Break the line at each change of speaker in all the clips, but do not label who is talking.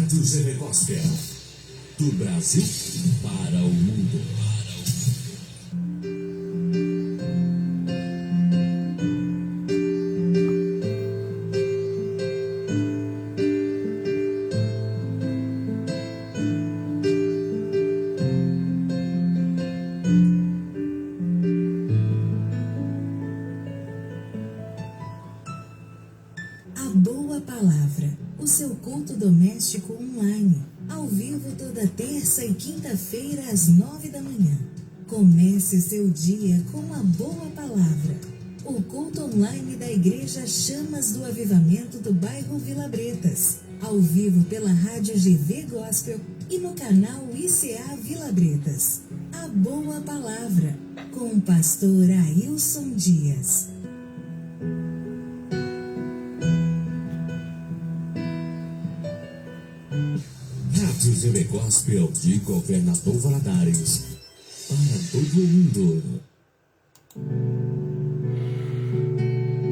Rádio GV Gospel, do Brasil para o mundo.
A Boa Palavra, o seu culto doméstico online, ao vivo toda terça e quinta-feira às 9 da manhã. Comece seu dia com a Boa Palavra. O culto online da Igreja Chamas do Avivamento do bairro Vila Bretas, ao vivo pela Rádio GV Gospel e no canal ICA Vila Bretas. A Boa Palavra, com o pastor Ailson Dias.
Rádio GV Gospel de Governador Valadares, para todo mundo.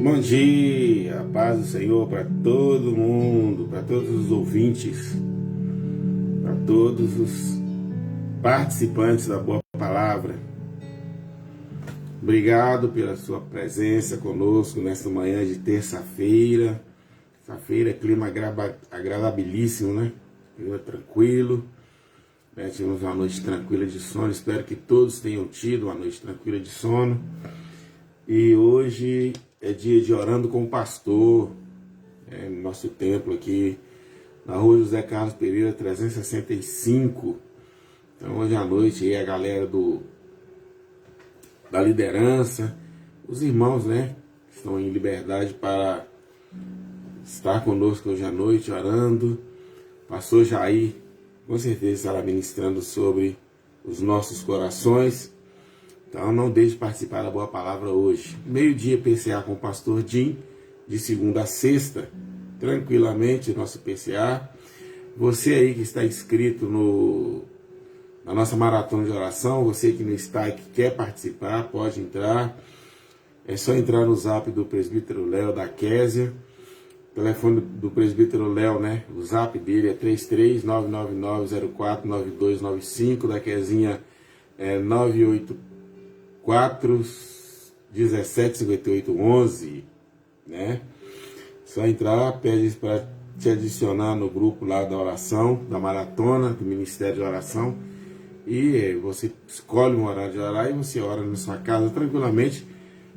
Bom dia, a paz do Senhor para todo mundo, para todos os ouvintes, para todos os participantes da Boa Palavra. Obrigado pela sua presença conosco nesta manhã de terça-feira. Terça-feira, clima agradabilíssimo, né? Clima tranquilo. Tivemos uma noite tranquila de sono. Espero que todos tenham tido uma noite tranquila de sono. E hoje é dia de orando com o pastor, no nosso templo aqui, na rua José Carlos Pereira, 365. Então hoje à noite aí a galera da liderança, os irmãos, né, que estão em liberdade para estar conosco hoje à noite orando. Pastor Jair, com certeza estará ministrando sobre os nossos corações. Então não deixe de participar da Boa Palavra hoje. Meio-dia PCA com o pastor Jim, de segunda a sexta, tranquilamente, nosso PCA. Você aí que está inscrito na nossa maratona de oração, você que não está e que quer participar, pode entrar. É só entrar no zap do presbítero Léo da Késia. O telefone do presbítero Léo, né? O zap dele é 33999049295, da Kézinha é 984175811, né? Só entrar, pede para te adicionar no grupo lá da oração, da maratona, do Ministério de Oração, e você escolhe um horário de orar e você ora na sua casa tranquilamente,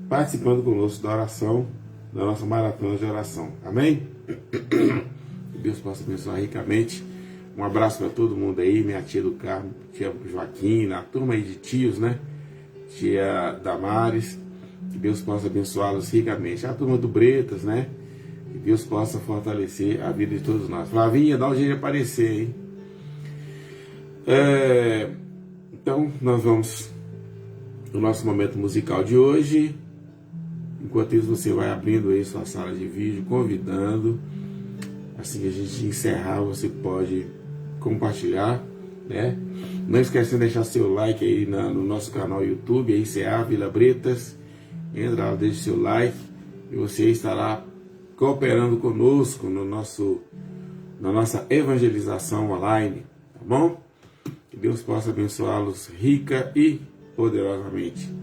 participando conosco da oração, da nossa maratona de oração. Amém? Que Deus possa abençoar ricamente. Um abraço para todo mundo aí, minha tia do Carmo, tia Joaquim, a turma aí de tios, né? Tia Damares, que Deus possa abençoá-los ricamente. A turma do Bretas, né? Que Deus possa fortalecer a vida de todos nós. Flavinha, dá um jeito de aparecer, hein? Então, nós vamos no nosso momento musical de hoje. Enquanto isso, você vai abrindo aí sua sala de vídeo, convidando. Assim que a gente encerrar, você pode compartilhar, né? Não esquece de deixar seu like aí no nosso canal YouTube, ICA Vila Bretas. Entra lá, deixa seu like e você estará cooperando conosco na nossa evangelização online, tá bom? Que Deus possa abençoá-los rica e poderosamente.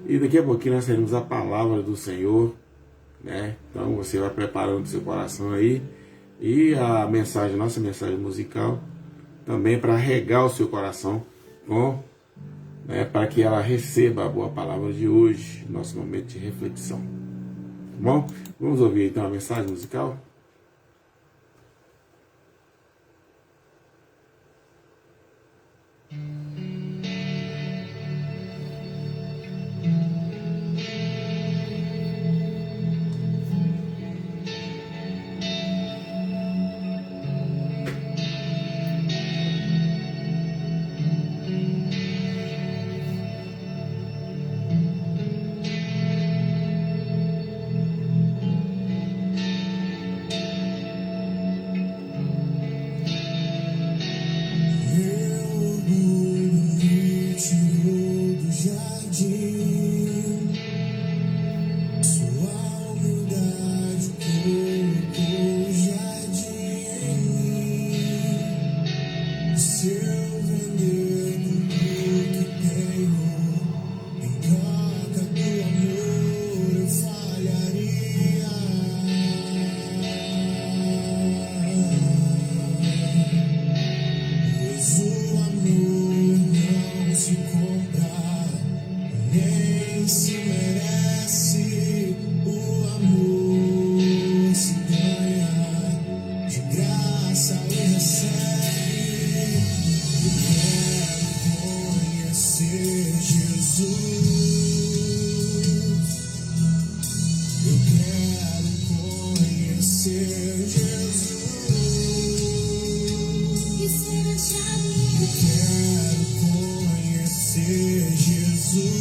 E daqui a pouquinho nós teremos a palavra do Senhor, né? Então você vai preparando o seu coração aí. E a mensagem, nossa mensagem musical, também para regar o seu coração para que ela receba a boa palavra de hoje, nosso momento de reflexão. Tá bom? Vamos ouvir então a mensagem musical?
abraça e recebe. Eu quero conhecer Jesus. Eu quero conhecer Jesus.
E ser achado.
Eu quero conhecer Jesus.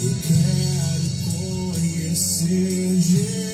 Eu quero conhecer Jesus.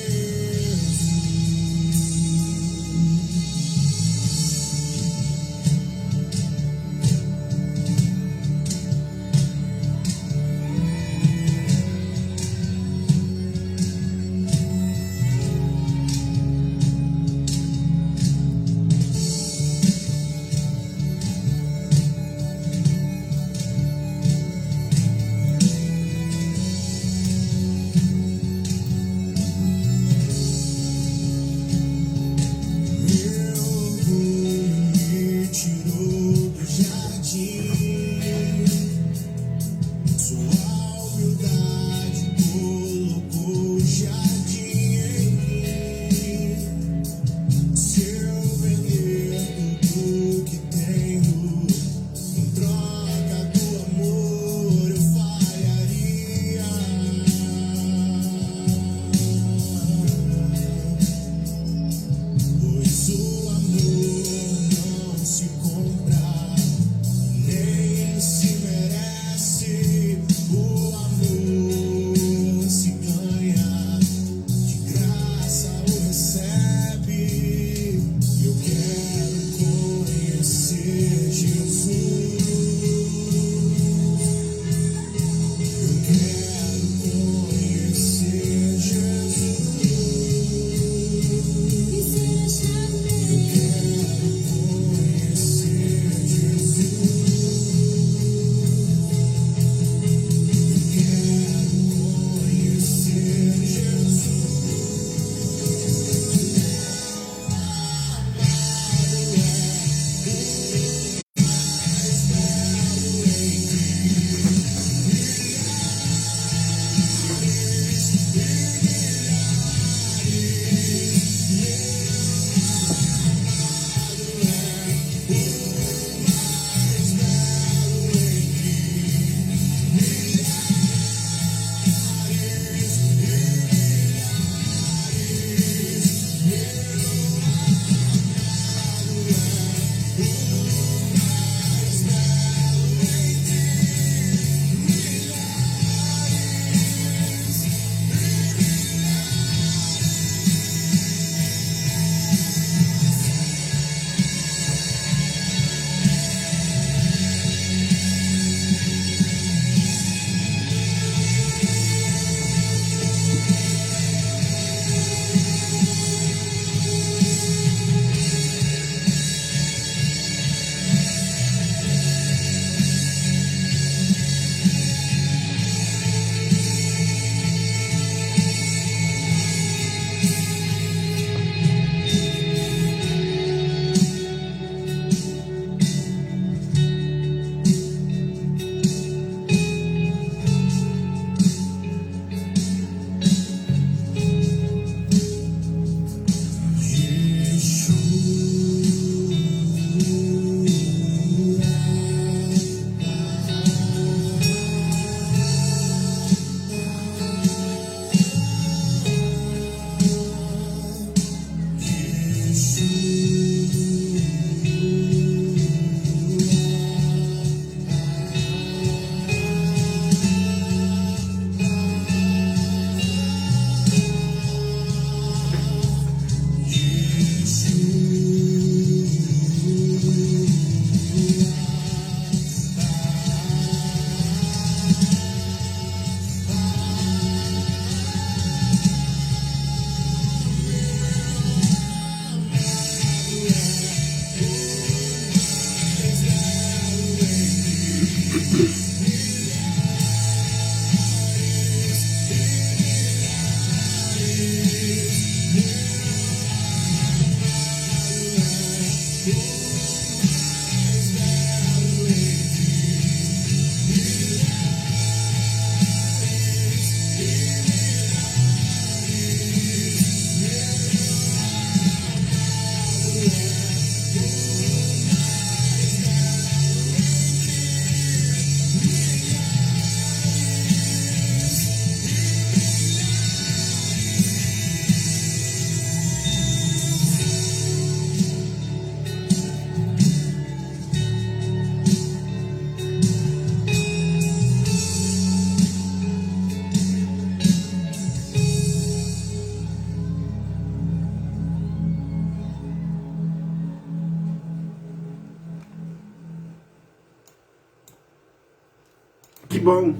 Que bom.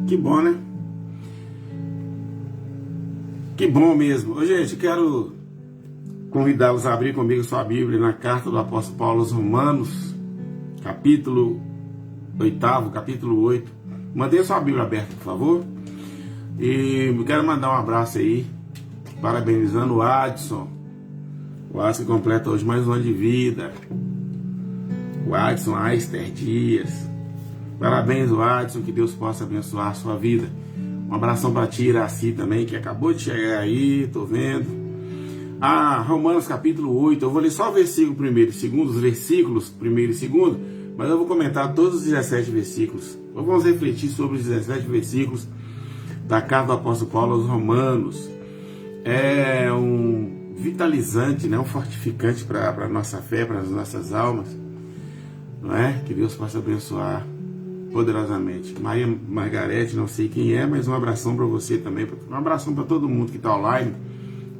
Que bom, né? Que bom mesmo. Ô, gente, quero convidá-los a abrir comigo sua Bíblia na carta do apóstolo Paulo aos Romanos, capítulo 8. Mantenha sua Bíblia aberta, por favor. E quero mandar um abraço aí, parabenizando o Adson. O Adson completa hoje mais um ano de vida. O Adson Aister Dias. Parabéns, o Adson, que Deus possa abençoar a sua vida. Um abração para ti, Iraci, também, que acabou de chegar aí, tô vendo. Romanos capítulo 8, eu vou ler só o versículo primeiro e segundo, os versículos primeiro e segundo, mas eu vou comentar todos os 17 versículos. Então vamos refletir sobre os 17 versículos da carta do apóstolo Paulo aos Romanos. É um vitalizante, né? Um fortificante para a nossa fé, para as nossas almas, não é? Que Deus possa abençoar poderosamente. Maria Margarete, não sei quem é, mas um abração para você também, um abração para todo mundo que está online,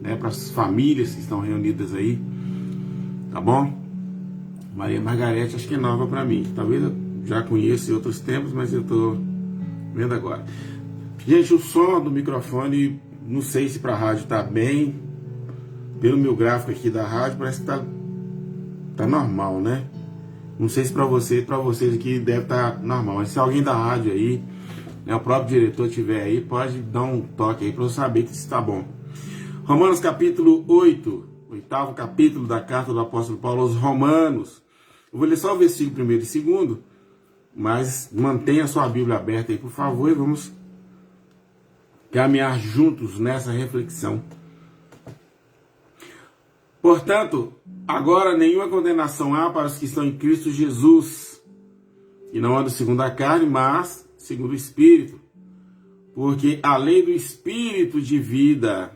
né? Para as famílias que estão reunidas aí, tá bom? Maria Margarete, acho que é nova para mim, talvez eu já conheça em outros tempos, mas eu estou vendo agora. Gente, o som do microfone, não sei se para a rádio tá bem. Pelo meu gráfico aqui da rádio, parece que tá normal, né? Não sei se para vocês aqui deve estar normal. Mas se alguém da rádio aí, né, o próprio diretor tiver aí, pode dar um toque aí para eu saber que está bom. Romanos capítulo 8, oitavo capítulo da carta do apóstolo Paulo aos Romanos. Eu vou ler só o versículo primeiro e segundo, mas mantenha a sua Bíblia aberta aí, por favor, e vamos caminhar juntos nessa reflexão. Portanto, agora nenhuma condenação há para os que estão em Cristo Jesus, e não andam segundo a carne, mas segundo o Espírito. Porque a lei do Espírito de vida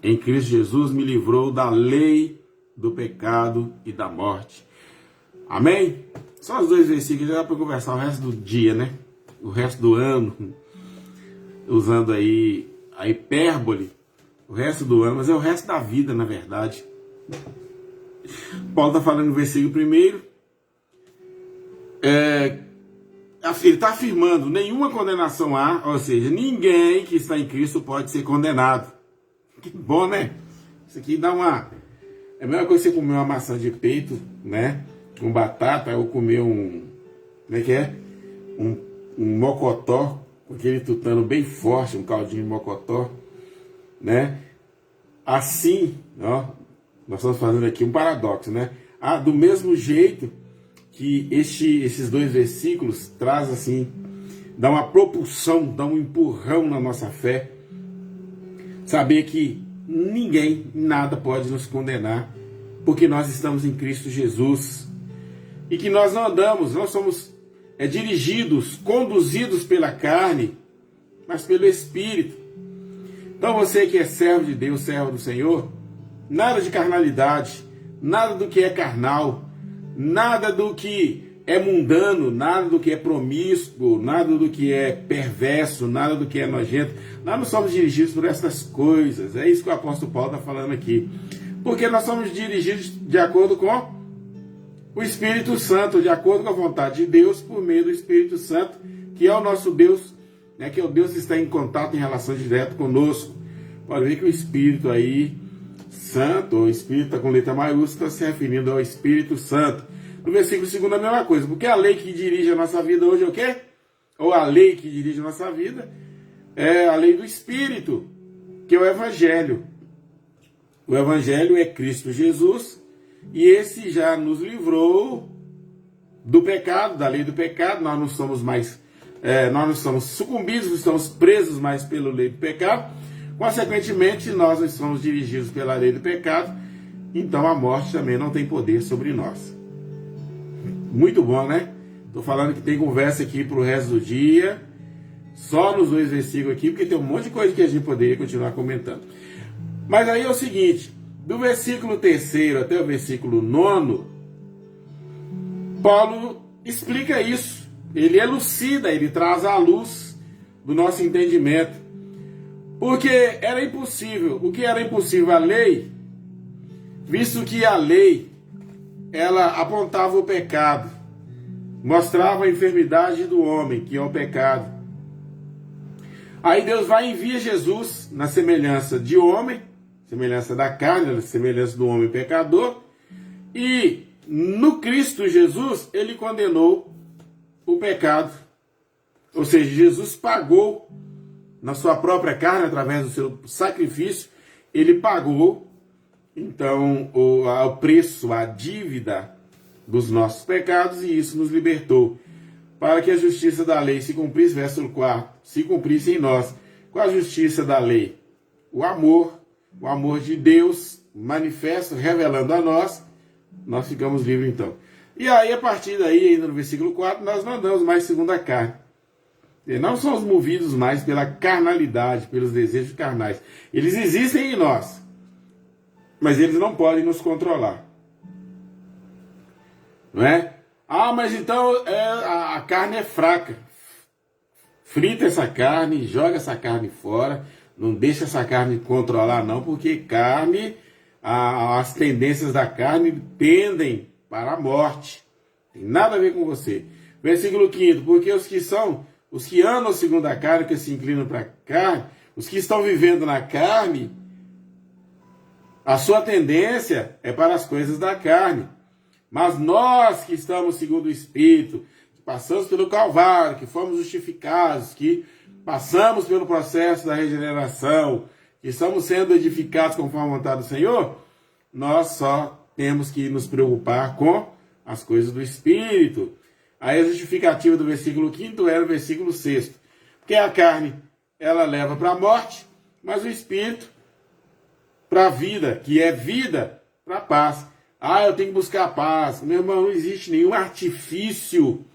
em Cristo Jesus me livrou da lei do pecado e da morte. Amém? Só os dois versículos, já dá para conversar o resto do dia, né? O resto do ano, usando aí a hipérbole, o resto do ano, mas é o resto da vida, na verdade. Paulo está falando no versículo primeiro, ele está afirmando, nenhuma condenação há, ou seja, ninguém que está em Cristo pode ser condenado. Que bom, né? Isso aqui dá uma... É a mesma coisa que você comer uma maçã de peito, né? Com batata, ou comer um... Como é que é? Um mocotó, com aquele tutano bem forte, um caldinho de mocotó, né? Assim, ó, nós estamos fazendo aqui um paradoxo, né? Do mesmo jeito que esses dois versículos traz assim, dá uma propulsão, dá um empurrão na nossa fé, saber que ninguém, nada pode nos condenar, porque nós estamos em Cristo Jesus, e que nós não andamos, não somos dirigidos, conduzidos pela carne, mas pelo Espírito. Então você que é servo de Deus, servo do Senhor, nada de carnalidade, nada do que é carnal, nada do que é mundano, nada do que é promíscuo, nada do que é perverso, nada do que é nojento. Nós não somos dirigidos por essas coisas. É isso que o apóstolo Paulo está falando aqui. Porque nós somos dirigidos de acordo com o Espírito Santo, de acordo com a vontade de Deus, por meio do Espírito Santo, que é o nosso Deus, né, que é o Deus que está em contato, em relação direta conosco. Pode ver que o Espírito aí, Santo, o Espírito está com letra maiúscula, está se referindo ao Espírito Santo. No versículo 2 a mesma coisa, porque a lei que dirige a nossa vida hoje é o quê? Ou a lei que dirige a nossa vida é a lei do Espírito, que é o Evangelho. O Evangelho é Cristo Jesus, e esse já nos livrou do pecado, da lei do pecado. Nós não somos mais, nós não somos sucumbidos, não estamos presos mais pela lei do pecado. Consequentemente, nós não somos dirigidos pela lei do pecado, então a morte também não tem poder sobre nós. Muito bom, né? Estou falando que tem conversa aqui para o resto do dia, só nos dois versículos aqui, porque tem um monte de coisa que a gente poderia continuar comentando. Mas aí é o seguinte, do versículo 3 até o versículo 9, Paulo explica isso. Ele elucida, ele traz à luz do nosso entendimento. Porque era impossível. O que era impossível? A lei, visto que a lei, ela apontava o pecado. mostrava a enfermidade do homem, que é o pecado. Aí Deus vai e envia Jesus na semelhança de homem, semelhança da carne, na semelhança do homem pecador, e no Cristo Jesus ele condenou o pecado. Ou seja, Jesus pagou na sua própria carne, através do seu sacrifício, ele pagou então o preço, a dívida dos nossos pecados, e isso nos libertou. Para que a justiça da lei se cumprisse, versículo 4, se cumprisse em nós. Qual a justiça da lei? O amor de Deus manifesto, revelando a nós, nós ficamos livres então. E aí, a partir daí, ainda no versículo 4, nós não andamos mais segundo a carne. E não somos movidos mais pela carnalidade, pelos desejos carnais. Eles existem em nós, mas eles não podem nos controlar. Não é? Ah, mas então a carne é fraca. Frita essa carne, joga essa carne fora, não deixa essa carne controlar não, porque carne, as tendências da carne tendem para a morte. Tem nada a ver com você. Versículo 5, porque os que andam segundo a carne, que se inclinam para a carne, os que estão vivendo na carne, a sua tendência é para as coisas da carne. Mas nós que estamos segundo o Espírito, que passamos pelo Calvário, que fomos justificados, que passamos pelo processo da regeneração, que estamos sendo edificados conforme a vontade do Senhor, nós só temos que nos preocupar com as coisas do Espírito. Aí a justificativa do versículo 5 era o versículo 6. Porque a carne, ela leva para a morte, mas o Espírito para a vida, que é vida, para a paz. Ah, eu tenho que buscar a paz. Meu irmão, não existe nenhum artifício,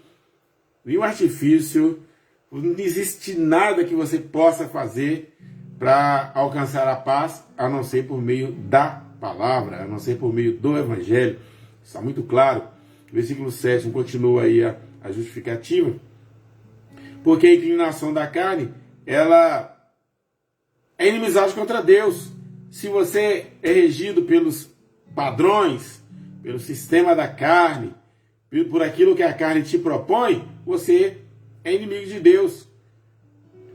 não existe nada que você possa fazer para alcançar a paz, a não ser por meio da palavra, a não ser por meio do Evangelho. Está muito claro. Versículo 7 continua aí a justificativa. Porque a inclinação da carne, ela é inimizade contra Deus. Se você é regido pelos padrões, pelo sistema da carne, por aquilo que a carne te propõe, você é inimigo de Deus.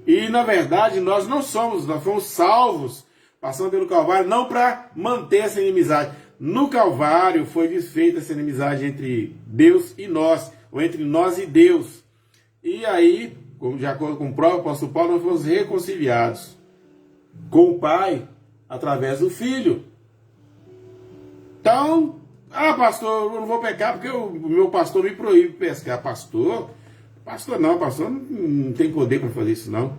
E, na verdade, nós fomos salvos, passando pelo Calvário, não para manter essa inimizade. No Calvário foi desfeita essa inimizade entre Deus e nós, ou entre nós e Deus. E aí, de acordo com o próprio apóstolo Paulo, nós fomos reconciliados com o Pai através do Filho. Então, pastor, eu não vou pecar porque o meu pastor me proíbe pescar. Pastor não tem poder para fazer isso não.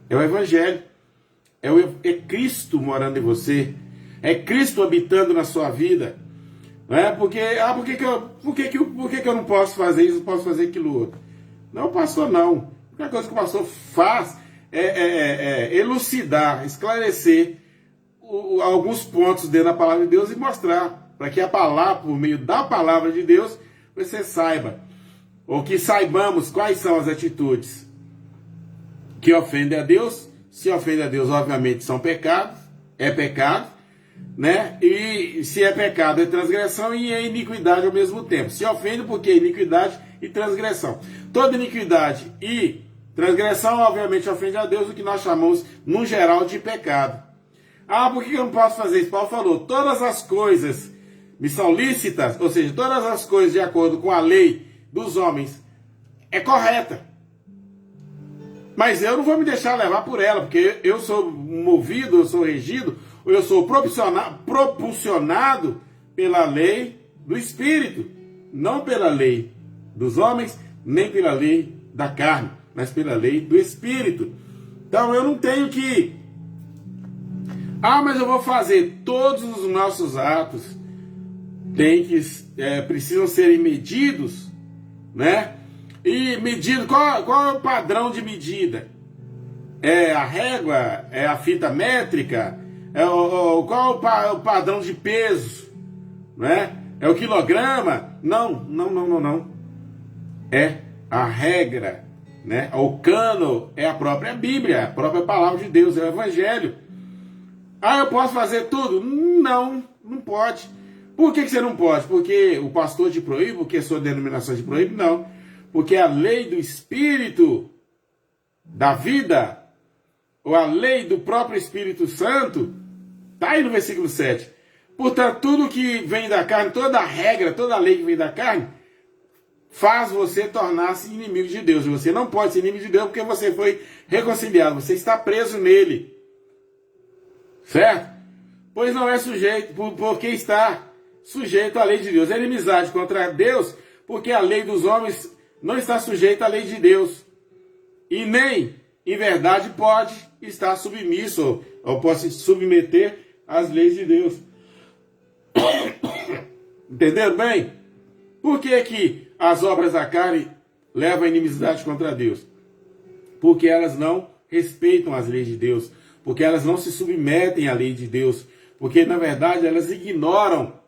É o Evangelho. É Cristo morando em você. É Cristo habitando na sua vida. Não é? Por que eu não posso fazer isso, não posso fazer aquilo outro? Não, pastor, não. A única coisa que o pastor faz é elucidar, esclarecer alguns pontos dentro da palavra de Deus e mostrar, para que a palavra, por meio da palavra de Deus, você saiba, ou que saibamos quais são as atitudes que ofendem a Deus. Se ofende a Deus, obviamente, são pecados, é pecado, né? E se é pecado, é transgressão e é iniquidade ao mesmo tempo. Se ofende porque é iniquidade e transgressão. Toda iniquidade e transgressão, obviamente, ofende a Deus, o que nós chamamos, no geral, de pecado. Por que eu não posso fazer isso? Paulo falou, todas as coisas me são lícitas, ou seja, todas as coisas de acordo com a lei dos homens é correta. Mas eu não vou me deixar levar por ela, porque eu sou movido, eu sou regido, ou eu sou propulsionado pela lei do Espírito, não pela lei dos homens, nem pela lei da carne, mas pela lei do Espírito. Então eu não tenho que... mas eu vou fazer. Todos os nossos atos precisam serem medidos, né? E medido, qual é o padrão de medida? É a régua? É a fita métrica? Qual é o padrão de peso? Né? É o quilograma? Não. É a regra, né? O cano é a própria Bíblia, a própria palavra de Deus, é o Evangelho. Eu posso fazer tudo? Não pode. Por que você não pode? Porque o pastor te proíbe? Porque a sua denominação te proíbe? Não. Porque a lei do Espírito da vida, ou a lei do próprio Espírito Santo, está aí no versículo 7. Portanto, tudo que vem da carne, toda a regra, toda a lei que vem da carne, faz você tornar-se inimigo de Deus. Você não pode ser inimigo de Deus porque você foi reconciliado, você está preso nele. Certo? Pois não é sujeito, porque está sujeito à lei de Deus. É inimizade contra Deus, porque a lei dos homens não está sujeita à lei de Deus. E nem, em verdade, pode estar submisso, ou pode se submeter às leis de Deus. Entenderam bem? Por que que as obras da carne levam a inimizade contra Deus? Porque elas não respeitam as leis de Deus, porque elas não se submetem à lei de Deus, porque na verdade elas ignoram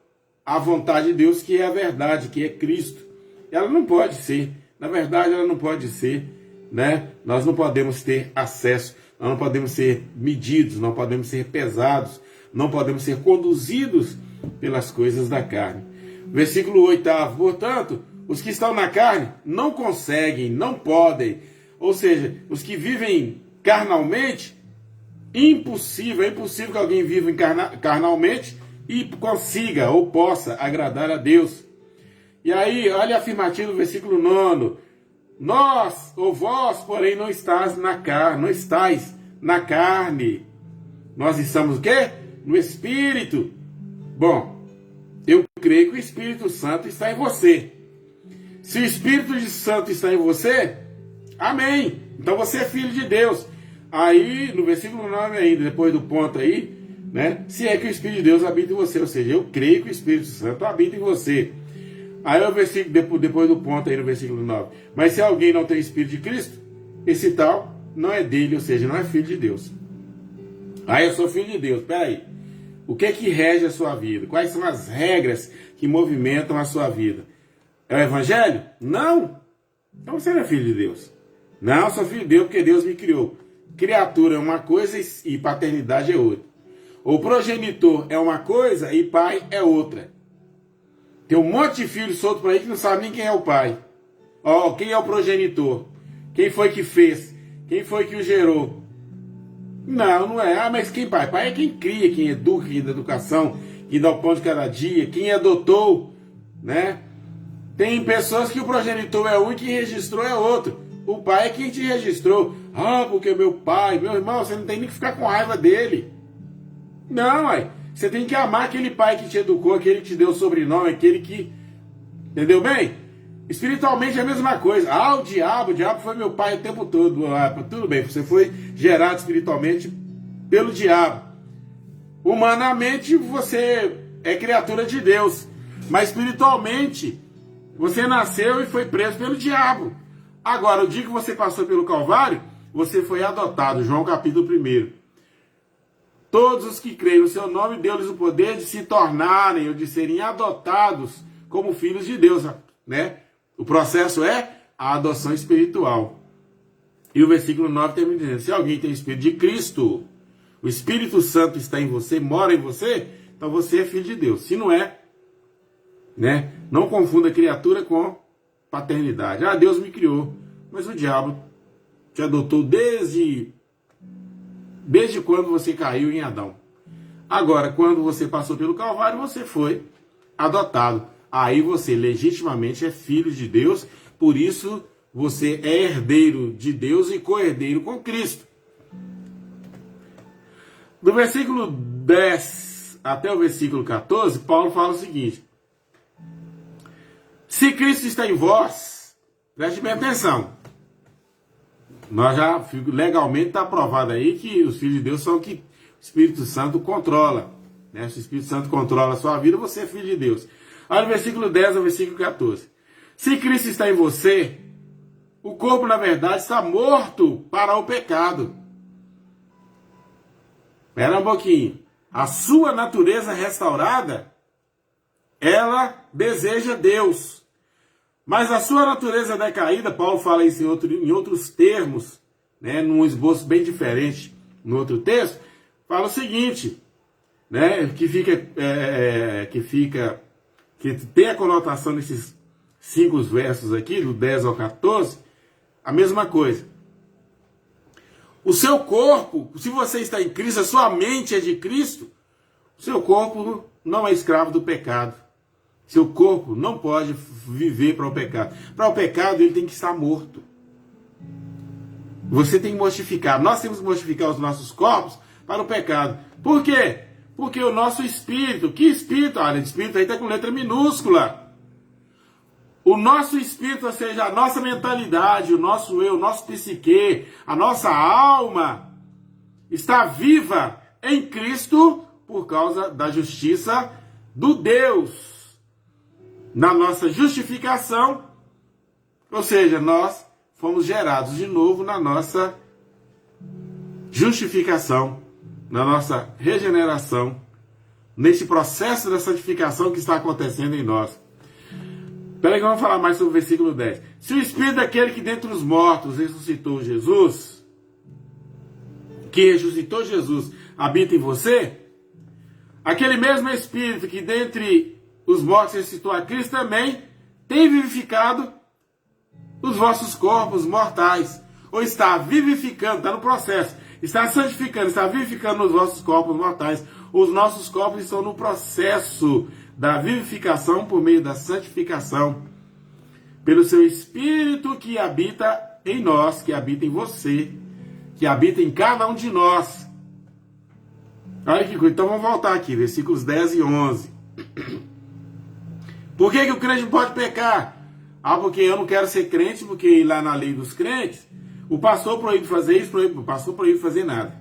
a vontade de Deus, que é a verdade, que é Cristo. Ela não pode ser, na verdade ela não pode ser, né? Nós não podemos ter acesso, nós não podemos ser medidos, não podemos ser pesados, não podemos ser conduzidos pelas coisas da carne. Versículo 8, portanto, os que estão na carne não conseguem, não podem, ou seja, os que vivem carnalmente, é impossível que alguém viva carnalmente e consiga ou possa agradar a Deus. E aí, olha a afirmativa do versículo 9. Nós, ou vós, porém, não estáis na carne, não estáis na carne. Nós estamos o quê? No Espírito. Bom, eu creio que o Espírito Santo está em você. Se o Espírito Santo está em você, amém. Então você é filho de Deus. Aí, no versículo 9 ainda, depois do ponto aí, né? Se é que o Espírito de Deus habita em você, ou seja, eu creio que o Espírito Santo habita em você. Aí o versículo, depois do ponto aí no versículo 9. Mas se alguém não tem Espírito de Cristo, esse tal não é dele, ou seja, não é filho de Deus. Aí eu sou filho de Deus, peraí. O que é que rege a sua vida? Quais são as regras que movimentam a sua vida? É o Evangelho? Não. Então você não é filho de Deus. Não, eu sou filho de Deus porque Deus me criou. Criatura é uma coisa e paternidade é outra. O progenitor é uma coisa e pai é outra. Tem um monte de filhos soltos por aí que não sabe nem quem é o pai. Quem é o progenitor? Quem foi que fez? Quem foi que o gerou? Não é. Mas quem pai? Pai é quem cria, quem educa, quem dá educação, quem dá o pão de cada dia, quem adotou, né? Tem pessoas que o progenitor é um e quem registrou é outro. O pai é quem te registrou. Porque meu pai, meu irmão, você não tem nem que ficar com raiva dele. Não, você tem que amar aquele pai que te educou, aquele que te deu o sobrenome, aquele que... Entendeu bem? Espiritualmente é a mesma coisa. O diabo foi meu pai o tempo todo. Tudo bem, você foi gerado espiritualmente pelo diabo. Humanamente você é criatura de Deus. Mas espiritualmente você nasceu e foi preso pelo diabo. Agora, o dia que você passou pelo Calvário, você foi adotado. João capítulo 1. Todos os que creem no seu nome, deu-lhes o poder de se tornarem ou de serem adotados como filhos de Deus, né? O processo é a adoção espiritual. E o versículo 9 termina dizendo, se alguém tem o Espírito de Cristo, o Espírito Santo está em você, mora em você, então você é filho de Deus. Se não é, né? Não confunda criatura com paternidade. Deus me criou, mas o diabo te adotou desde quando você caiu em Adão. Agora, quando você passou pelo Calvário, você foi adotado. Aí você legitimamente é filho de Deus, por isso você é herdeiro de Deus e co-herdeiro com Cristo. Do versículo 10 até o versículo 14, Paulo fala o seguinte: se Cristo está em vós, preste bem atenção. Nós já, legalmente está aprovado aí que os filhos de Deus são que o Espírito Santo controla. Né? Se o Espírito Santo controla a sua vida, você é filho de Deus. Olha o versículo 10 ao versículo 14. Se Cristo está em você, o corpo, na verdade, está morto para o pecado. Espera um pouquinho. A sua natureza restaurada, ela deseja Deus. Mas a sua natureza decaída, Paulo fala isso em outros termos, né, num esboço bem diferente, no outro texto, fala o seguinte: né, que tem a conotação nesses 5 versos aqui, do 10 ao 14, a mesma coisa. O seu corpo, se você está em Cristo, a sua mente é de Cristo, o seu corpo não é escravo do pecado. Seu corpo não pode viver para o pecado. Para o pecado, ele tem que estar morto. Você tem que mortificar. Nós temos que mortificar os nossos corpos para o pecado. Por quê? Porque o nosso espírito, que espírito? Olha, espírito aí está com letra minúscula. O nosso espírito, ou seja, a nossa mentalidade, o nosso eu, o nosso psique, a nossa alma, está viva em Cristo por causa da justiça do Deus. Na nossa justificação, ou seja, nós fomos gerados de novo na nossa justificação, na nossa regeneração, nesse processo da santificação que está acontecendo em nós. Espera aí que vamos falar mais sobre o versículo 10. Se o Espírito daquele que dentre os mortos ressuscitou Jesus, habita em você, aquele mesmo Espírito que dentre os mortos ressuscitou a Cristo também tem vivificado os vossos corpos mortais. Ou está vivificando, está no processo, está santificando, está vivificando os vossos corpos mortais. Os nossos corpos estão no processo da vivificação por meio da santificação, pelo seu Espírito que habita em nós, que habita em você, que habita em cada um de nós. Olha que coisa. Então vamos voltar aqui, versículos 10 e 11. Por que o crente não pode pecar? Porque eu não quero ser crente, porque lá na lei dos crentes, o pastor proíbe fazer isso, o pastor proíbe fazer nada.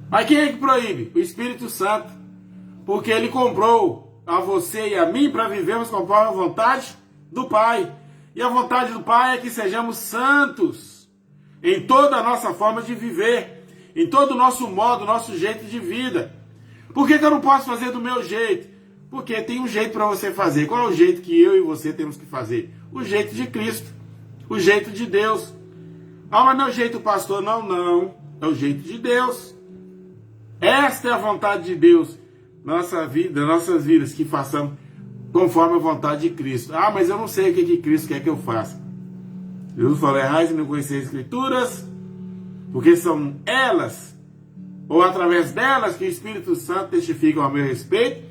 Mas quem é que proíbe? O Espírito Santo. Porque ele comprou a você e a mim para vivermos conforme a vontade do Pai. E a vontade do Pai é que sejamos santos em toda a nossa forma de viver, em todo o nosso modo, nosso jeito de vida. Por que eu não posso fazer do meu jeito? Porque tem um jeito para você fazer. Qual é o jeito que eu e você temos que fazer? O jeito de Cristo, o jeito de Deus. Mas não é o jeito do pastor, não. É o jeito de Deus. Esta é a vontade de Deus. Nossas vidas, que façamos conforme a vontade de Cristo. Mas eu não sei o que Cristo quer que eu faça. Jesus falou: errais e não conheceis as Escrituras, porque são elas, ou através delas, que o Espírito Santo testifica ao meu respeito,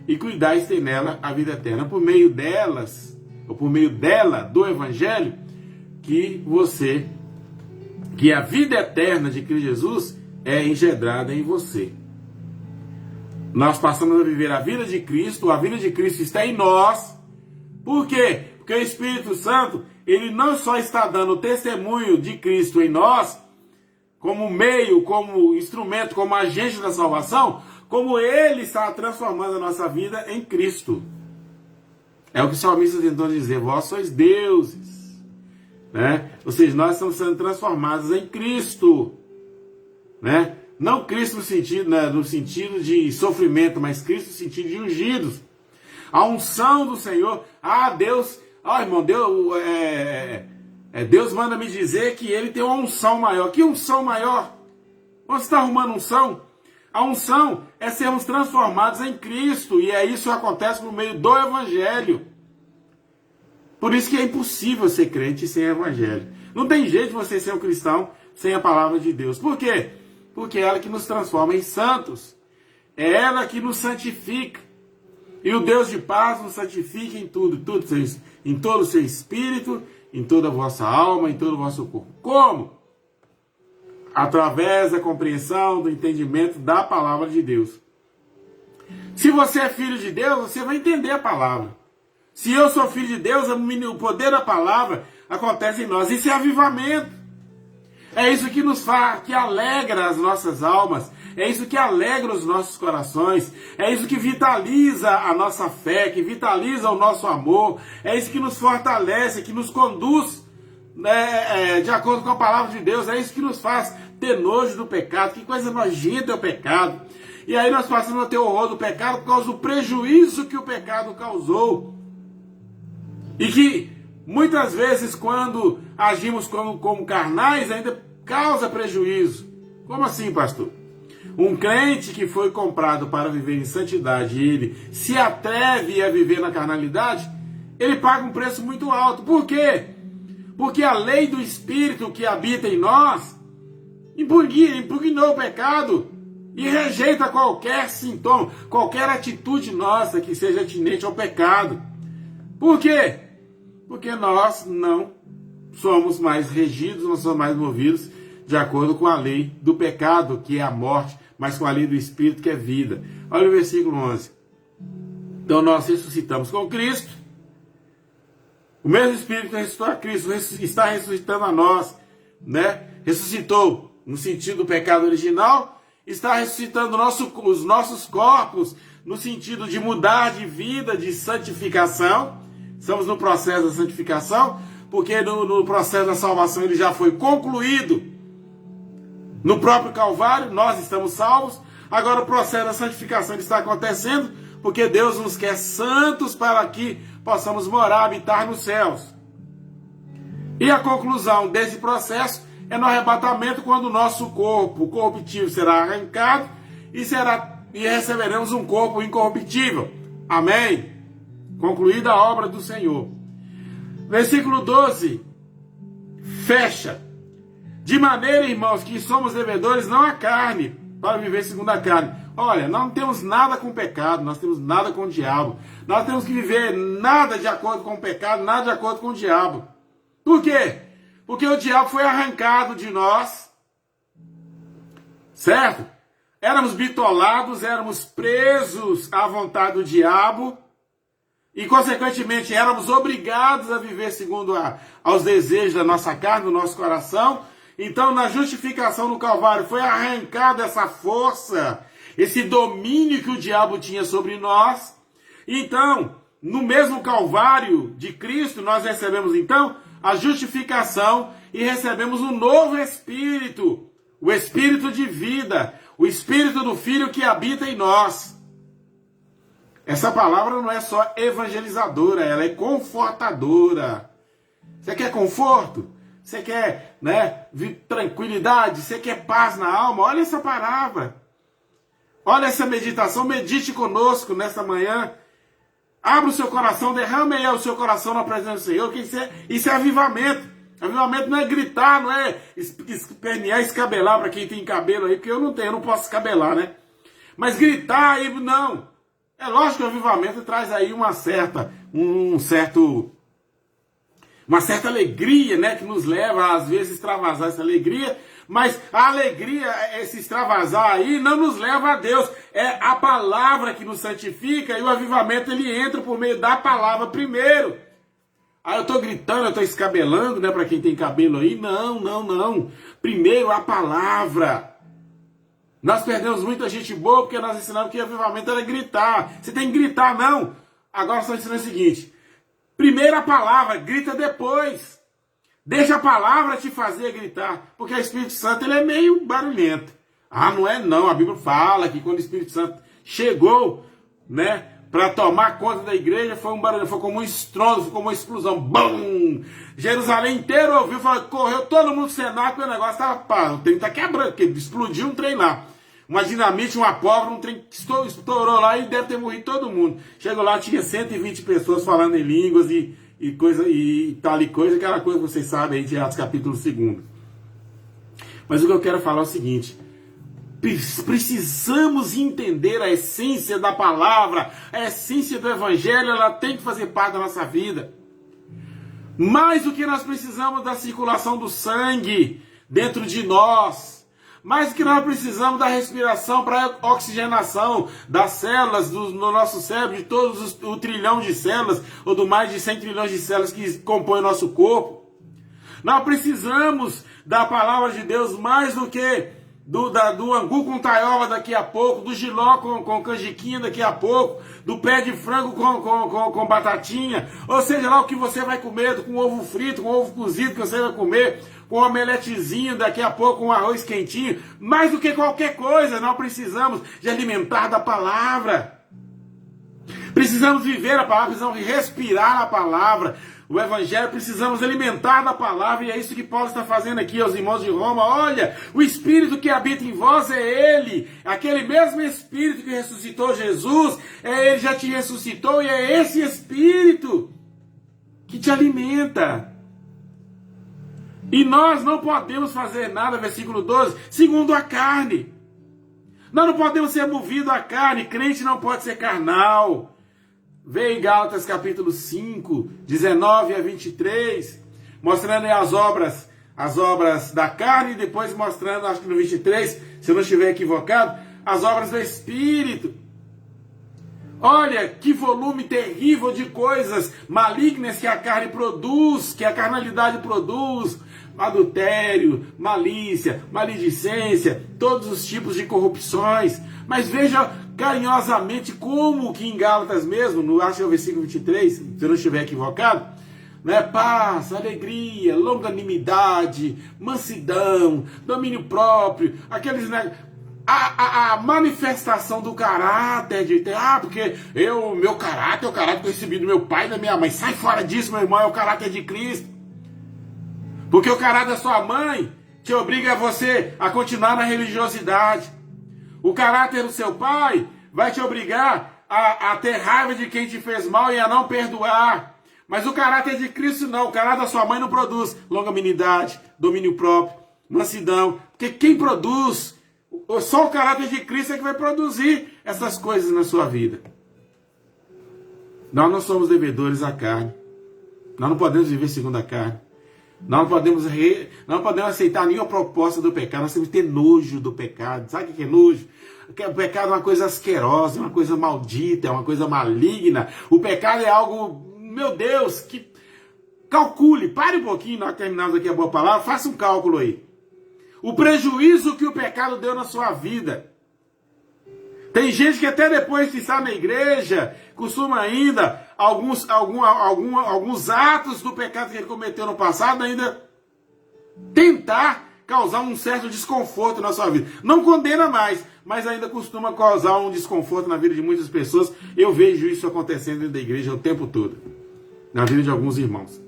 e cuidais ter nela a vida eterna. Por meio delas, ou por meio dela, do Evangelho, que a vida eterna de Cristo Jesus é engendrada em você. Nós passamos a viver a vida de Cristo está em nós. Por quê? Porque o Espírito Santo, ele não só está dando testemunho de Cristo em nós, como meio, como instrumento, como agente da salvação, como ele está transformando a nossa vida em Cristo. É o que o salmista tentou dizer: vós sois deuses. Né? Ou seja, nós estamos sendo transformados em Cristo. Né? Não Cristo no sentido de sofrimento, mas Cristo no sentido de ungidos. A unção do Senhor. Deus, irmão, Deus manda me dizer que ele tem uma unção maior. Que unção maior? Você está arrumando unção? A unção é sermos transformados em Cristo, e isso que acontece por meio do Evangelho. Por isso que é impossível ser crente sem Evangelho. Não tem jeito de você ser um cristão sem a palavra de Deus. Por quê? Porque é ela que nos transforma em santos. É ela que nos santifica. E o Deus de paz nos santifica em tudo, em todo o seu espírito, em toda a vossa alma, em todo o vosso corpo. Como? Através da compreensão, do entendimento da palavra de Deus. Se você é filho de Deus, você vai entender a palavra. Se eu sou filho de Deus, o poder da palavra acontece em nós. Isso é avivamento. É isso que nos faz, que alegra as nossas almas. É isso que alegra os nossos corações. É isso que vitaliza a nossa fé, que vitaliza o nosso amor. É isso que nos fortalece, que nos conduz de acordo com a palavra de Deus. É isso que nos faz ter nojo do pecado. Que coisa nojenta é o pecado. E aí nós passamos a ter horror do pecado por causa do prejuízo que o pecado causou. E que muitas vezes, quando agimos como carnais, ainda causa prejuízo. Como assim, pastor? Um crente que foi comprado para viver em santidade e ele se atreve a viver na carnalidade, ele paga um preço muito alto. Por quê? Porque a lei do Espírito que habita em nós impugnou o pecado e rejeita qualquer sintoma, qualquer atitude nossa que seja atinente ao pecado. Por quê? Porque nós não somos mais regidos, não somos mais movidos de acordo com a lei do pecado, que é a morte, mas com a lei do Espírito, que é vida. Olha o versículo 11. Então nós ressuscitamos com Cristo. O mesmo Espírito que ressuscitou a Cristo está ressuscitando a nós, né? Ressuscitou no sentido do pecado original, está ressuscitando os nossos corpos no sentido de mudar de vida, de santificação. Estamos no processo da santificação, porque no processo da salvação ele já foi concluído no próprio Calvário, nós estamos salvos. Agora o processo da santificação está acontecendo, porque Deus nos quer santos para que possamos morar, habitar nos céus. E a conclusão desse processo é no arrebatamento, quando o nosso corpo corruptível será arrancado e receberemos um corpo incorruptível. Amém? Concluída a obra do Senhor. Versículo 12. Fecha. De maneira, irmãos, que somos devedores não à carne, para viver segundo a carne. Olha, nós não temos nada com o pecado, nós temos nada com o diabo. Nós temos que viver nada de acordo com o pecado, nada de acordo com o diabo. Por quê? Porque o diabo foi arrancado de nós, certo? Éramos bitolados, éramos presos à vontade do diabo e, consequentemente, éramos obrigados a viver segundo aos desejos da nossa carne, do nosso coração. Então, na justificação no Calvário, foi arrancada essa força, esse domínio que o diabo tinha sobre nós. Então, no mesmo Calvário de Cristo, nós recebemos, então, a justificação e recebemos um novo Espírito, o Espírito de vida, o Espírito do Filho que habita em nós. Essa palavra não é só evangelizadora, ela é confortadora. Você quer conforto? Você quer, tranquilidade? Você quer paz na alma? Olha essa palavra. Olha essa meditação. Medite conosco nesta manhã. Abra o seu coração, derrame aí o seu coração na presença do Senhor. Isso é avivamento. Avivamento não é gritar, não é espernear, escabelar para quem tem cabelo aí, porque eu não tenho, eu não posso escabelar, né? Mas gritar aí, não. É lógico que o avivamento traz aí uma certa alegria, né, que nos leva às vezes a extravasar essa alegria, mas a alegria, esse extravasar aí, não nos leva a Deus. É a palavra que nos santifica e o avivamento ele entra por meio da palavra primeiro. Eu estou gritando, eu estou escabelando, né, para quem tem cabelo aí. Não. Primeiro a palavra. Nós perdemos muita gente boa porque nós ensinamos que o avivamento era gritar. Você tem que gritar, não. Agora nós estamos ensinando o seguinte. Primeiro a palavra, grita depois. Deixa a palavra te fazer gritar. Porque o Espírito Santo ele é meio barulhento. Não é não. A Bíblia fala que quando o Espírito Santo chegou, né, para tomar conta da igreja, foi um barulho, foi como um estrondo, foi como uma explosão. Bum! Jerusalém inteiro ouviu, correu todo mundo do cenáculo e o negócio estava pá. O trem está quebrando, porque explodiu um trem lá. Uma dinamite, uma pólvora, um trem estourou lá e deve ter morrido todo mundo. Chegou lá, tinha 120 pessoas falando em línguas e coisa, e tal e coisa, aquela coisa que vocês sabem aí de Atos capítulo 2. Mas o que eu quero falar é o seguinte: precisamos entender a essência da palavra, a essência do evangelho, ela tem que fazer parte da nossa vida. Mais do que nós precisamos da circulação do sangue dentro de nós, mais do que nós precisamos da respiração para oxigenação das células no nosso cérebro, de todos o trilhão de células, ou do mais de 100 trilhões de células que compõem o nosso corpo. Nós precisamos da palavra de Deus mais do que do angu com taioba daqui a pouco, do jiló com canjiquinha daqui a pouco, do pé de frango com batatinha, ou seja lá o que você vai comer, com ovo frito, com ovo cozido que você vai comer, com um omeletezinho daqui a pouco, com um arroz quentinho. Mais do que qualquer coisa, nós precisamos de alimentar da palavra. Precisamos viver a palavra, precisamos respirar a palavra. o Evangelho, precisamos alimentar da palavra, e é isso que Paulo está fazendo aqui aos irmãos de Roma. Olha, o Espírito que habita em vós é Ele, aquele mesmo Espírito que ressuscitou Jesus, Ele já te ressuscitou, e é esse Espírito que te alimenta. E nós não podemos fazer nada, versículo 12, segundo a carne. Nós não podemos ser movidos à carne, crente não pode ser carnal. Vê em Gálatas capítulo 5, 19 a 23, mostrando aí as obras da carne, e depois mostrando, acho que no 23, se eu não estiver equivocado, as obras do Espírito. Olha que volume terrível de coisas malignas que a carne produz, que a carnalidade produz. Adultério, malícia, maledicência, todos os tipos de corrupções. Mas veja carinhosamente como que em Gálatas mesmo, no acho que é o versículo 23, se eu não estiver equivocado, né? Paz, alegria, longanimidade, mansidão, domínio próprio, aqueles... A manifestação do caráter de ter, porque meu caráter é o caráter que eu recebi do meu pai e da minha mãe. Sai fora disso, meu irmão, é o caráter de Cristo. Porque o caráter da sua mãe te obriga a você a continuar na religiosidade. O caráter do seu pai vai te obrigar a ter raiva de quem te fez mal e a não perdoar. Mas o caráter de Cristo não. O caráter da sua mãe não produz longanimidade, domínio próprio, mansidão. Porque quem produz, só o caráter de Cristo é que vai produzir essas coisas na sua vida. Nós não somos devedores à carne. Nós não podemos viver segundo a carne. Nós não podemos aceitar nenhuma proposta do pecado. Nós temos que ter nojo do pecado. Sabe o que é nojo? O pecado é uma coisa asquerosa, é uma coisa maldita, é uma coisa maligna. O pecado é algo, meu Deus, que... Calcule, pare um pouquinho, nós terminamos aqui a boa palavra, faça um cálculo aí. O prejuízo que o pecado deu na sua vida. Tem gente que até depois que está na igreja, costuma ainda, alguns atos do pecado que ele cometeu no passado, ainda tentar causar um certo desconforto na sua vida. Não condena mais, mas ainda costuma causar um desconforto na vida de muitas pessoas. Eu vejo isso acontecendo dentro da igreja o tempo todo, na vida de alguns irmãos.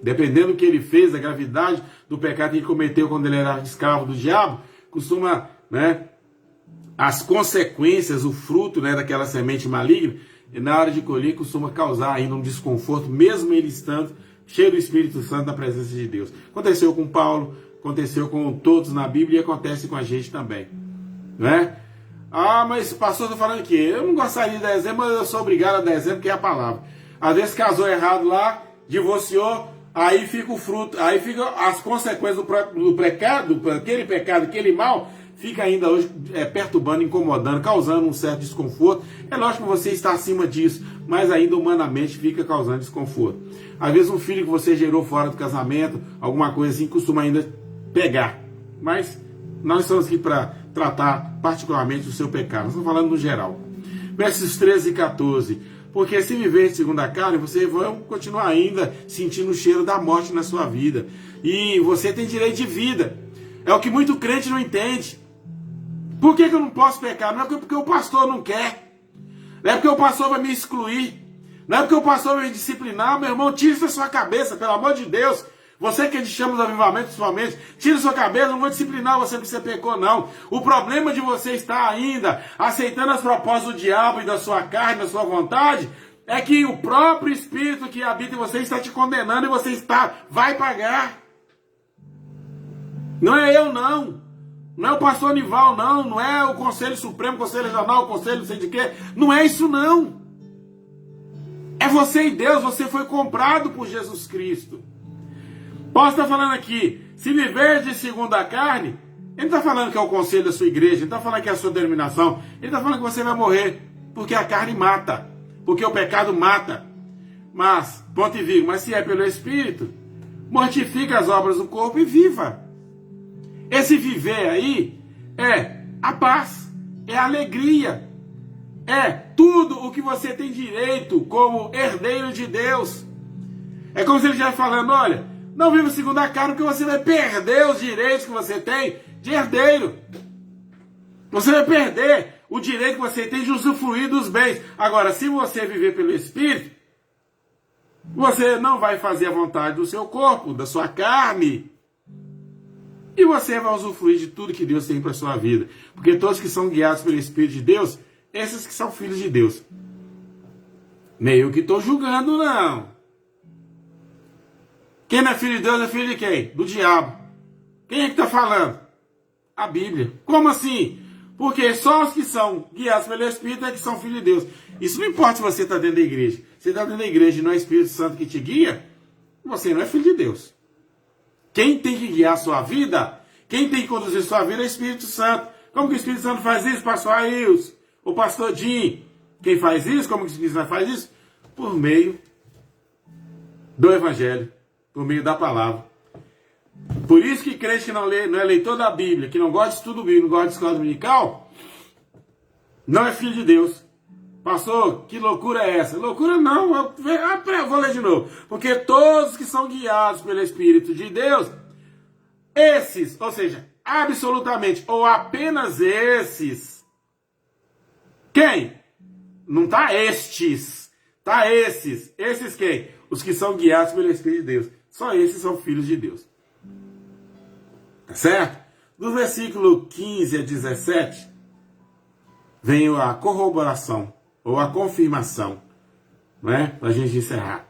Dependendo do que ele fez, da gravidade do pecado que ele cometeu quando ele era escravo do diabo, costuma, as consequências, o fruto, daquela semente maligna, na hora de colher, costuma causar ainda um desconforto, mesmo ele estando cheio do Espírito Santo, da presença de Deus. Aconteceu com Paulo, aconteceu com todos na Bíblia e acontece com a gente também. Mas pastor, estou falando aqui, eu não gostaria de dar exemplo, mas eu sou obrigado a dar exemplo, que é a palavra. Às vezes casou errado lá, divorciou, aí fica o fruto, aí fica as consequências do pecado, aquele pecado, aquele mal, fica ainda hoje perturbando, incomodando, causando um certo desconforto. É lógico que você está acima disso, mas ainda humanamente fica causando desconforto. Às vezes um filho que você gerou fora do casamento, alguma coisa assim, costuma ainda pegar. Mas nós estamos aqui para tratar particularmente do seu pecado. Nós estamos falando no geral. Versos 13 e 14. Porque se viver segundo a carne, você vai continuar ainda sentindo o cheiro da morte na sua vida. E você tem direito de vida. É o que muito crente não entende. Por que eu não posso pecar? Não é porque o pastor não quer. Não é porque o pastor vai me excluir. Não é porque o pastor vai me disciplinar. Meu irmão, tira isso da sua cabeça, pelo amor de Deus. Você que a gente chama de avivamento, principalmente, tira da sua cabeça, não vou disciplinar você porque você pecou, não. O problema de você estar ainda aceitando as propostas do diabo e da sua carne, da sua vontade, é que o próprio Espírito que habita em você está te condenando e você vai pagar. Não é eu, não. Não é o pastor Nival, não. Não é o Conselho Supremo, o Conselho Regional, o Conselho não sei de quê. Não é isso, não. É você e Deus. Você foi comprado por Jesus Cristo. Paulo está falando aqui, se viver de segundo a carne, ele não está falando que é o conselho da sua igreja, ele não está falando que é a sua denominação, ele está falando que você vai morrer, porque a carne mata, porque o pecado mata. Mas, ponto e vírgula, mas se é pelo Espírito, mortifica as obras do corpo e viva. Esse viver aí é a paz, é a alegria, é tudo o que você tem direito como herdeiro de Deus. É como se ele estivesse falando, olha, não viva segundo a carne, porque você vai perder os direitos que você tem de herdeiro. Você vai perder o direito que você tem de usufruir dos bens. Agora, se você viver pelo Espírito, Você não vai fazer a vontade do seu corpo, da sua carne. E você vai usufruir de tudo que Deus tem para a sua vida. Porque todos que são guiados pelo Espírito de Deus, esses que são filhos de Deus. Nem eu que estou julgando, não. Quem não é filho de Deus é filho de quem? Do diabo. Quem é que está falando? A Bíblia. Como assim? Porque só os que são guiados pelo Espírito é que são filhos de Deus. Isso não importa se você está dentro da igreja. Se você está dentro da igreja e não é o Espírito Santo que te guia, você não é filho de Deus. Quem tem que guiar a sua vida, quem tem que conduzir a sua vida é o Espírito Santo. Como que o Espírito Santo faz isso, pastor Ails? O pastor Jim? Quem faz isso? Como que o Espírito Santo faz isso? Por meio do Evangelho. Por meio da palavra. Por isso que crente que não é leitor da Bíblia, que não gosta de estudo bíblico, não gosta de escola dominical, não é filho de Deus. Pastor, que loucura é essa? Loucura não, eu vou ler de novo. Porque todos que são guiados pelo Espírito de Deus, esses, ou seja, absolutamente, ou apenas esses. Quem? Não tá estes, tá esses. Esses quem? Os que são guiados pelo Espírito de Deus. Só esses são filhos de Deus. Tá certo? Do versículo 15 a 17, vem a corroboração, ou a confirmação, não é? Para a gente encerrar.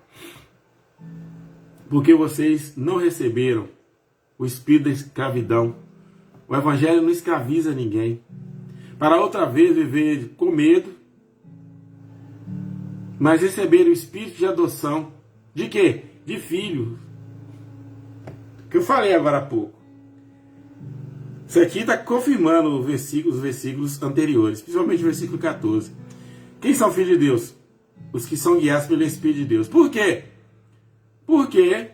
Porque vocês não receberam o espírito da escravidão. O Evangelho não escraviza ninguém. Para outra vez viver com medo, mas receberam o espírito de adoção. De quê? De filho. Que eu falei agora há pouco. Isso aqui está confirmando os versículos anteriores, principalmente o versículo 14. Quem são filhos de Deus? Os que são guiados pelo Espírito de Deus. Por quê? Porque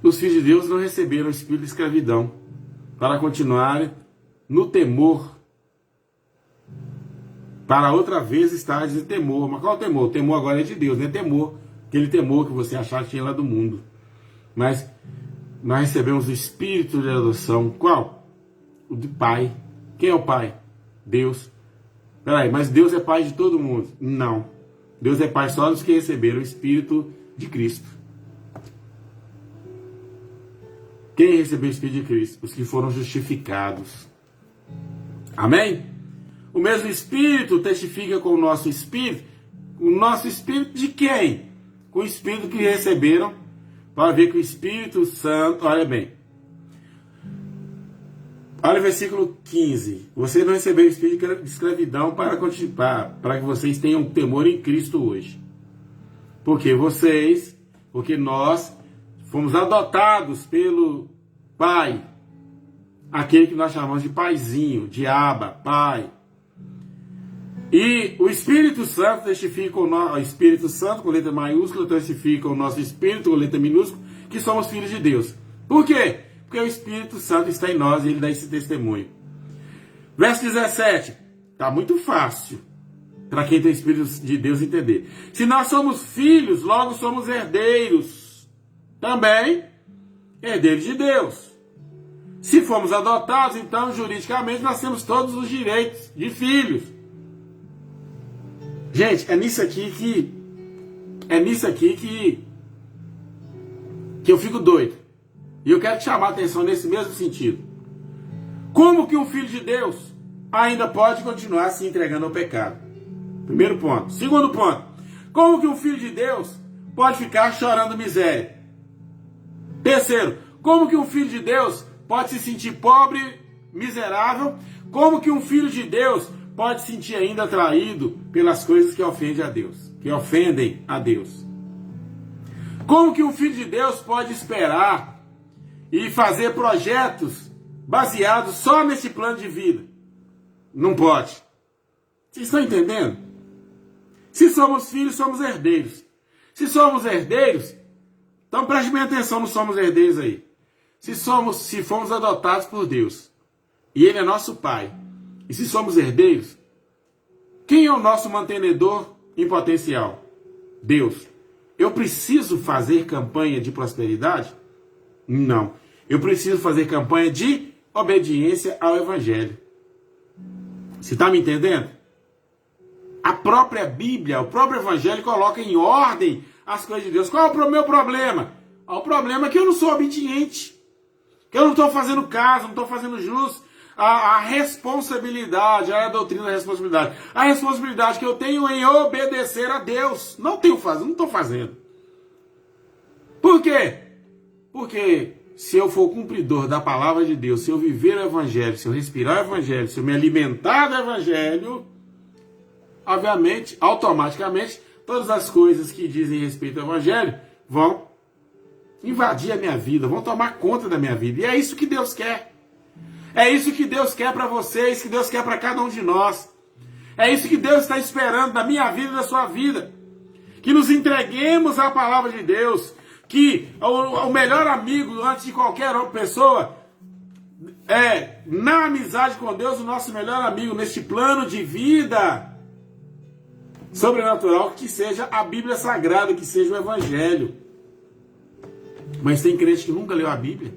os filhos de Deus não receberam o espírito de escravidão para continuarem no temor. Para outra vez estar de temor. Mas qual temor? O temor agora é de Deus, não é temor. Aquele temor que você achava que tinha lá do mundo. Mas nós recebemos o espírito de adoção. Qual? O de pai. Quem é o pai? Deus. Peraí, mas Deus é pai de todo mundo? Não. Deus é pai só dos que receberam o espírito de Cristo. Quem recebeu o espírito de Cristo? Os que foram justificados. Amém? O mesmo espírito testifica com o nosso espírito. O nosso espírito de quem? Com o espírito que receberam. Para ver que o Espírito Santo, olha bem. Olha o versículo 15. Você não recebeu o espírito de escravidão para que vocês tenham temor em Cristo hoje. Porque nós fomos adotados pelo Pai. Aquele que nós chamamos de Paizinho, de Abba, Pai. E o Espírito Santo testifica o Espírito Santo, com letra maiúscula, testifica o nosso Espírito, com letra minúscula, que somos filhos de Deus. Por quê? Porque o Espírito Santo está em nós e ele dá esse testemunho. Verso 17. Está muito fácil para quem tem o Espírito de Deus entender. Se nós somos filhos, logo somos herdeiros. Também herdeiros de Deus. Se formos adotados, então, juridicamente, nós temos todos os direitos de filhos. Gente, é nisso aqui que eu fico doido. E eu quero te chamar a atenção nesse mesmo sentido. Como que um filho de Deus ainda pode continuar se entregando ao pecado? Primeiro ponto. Segundo ponto. Como que um filho de Deus pode ficar chorando miséria? Terceiro. Como que um filho de Deus pode se sentir pobre, miserável? Como que um filho de Deus pode se sentir ainda atraído pelas coisas que ofendem a Deus? Que ofendem a Deus. Como que um filho de Deus pode esperar e fazer projetos baseados só nesse plano de vida? Não pode. Vocês estão entendendo? Se somos filhos, somos herdeiros. Se somos herdeiros, então preste bem atenção, não somos herdeiros aí. Se fomos adotados por Deus, e Ele é nosso Pai, e se somos herdeiros, quem é o nosso mantenedor em potencial? Deus. Eu preciso fazer campanha de prosperidade? Não. Eu preciso fazer campanha de obediência ao Evangelho. Você está me entendendo? A própria Bíblia, o próprio Evangelho coloca em ordem as coisas de Deus. Qual é o meu problema? O problema é que eu não sou obediente, que eu não estou fazendo caso, não estou fazendo jus à responsabilidade, à doutrina da responsabilidade. A responsabilidade que eu tenho em obedecer a Deus. Não estou fazendo. Por quê? Porque se eu for cumpridor da palavra de Deus, se eu viver o Evangelho, se eu respirar o Evangelho, se eu me alimentar do Evangelho, obviamente, automaticamente, todas as coisas que dizem respeito ao Evangelho vão invadir a minha vida, vão tomar conta da minha vida. E é isso que Deus quer. É isso que Deus quer para vocês, que Deus quer para cada um de nós. É isso que Deus está esperando da minha vida e da sua vida. Que nos entreguemos à palavra de Deus. Que o melhor amigo, antes de qualquer outra pessoa, na amizade com Deus, o nosso melhor amigo neste plano de vida sobrenatural, que seja a Bíblia Sagrada, que seja o Evangelho. Mas tem crente que nunca leu a Bíblia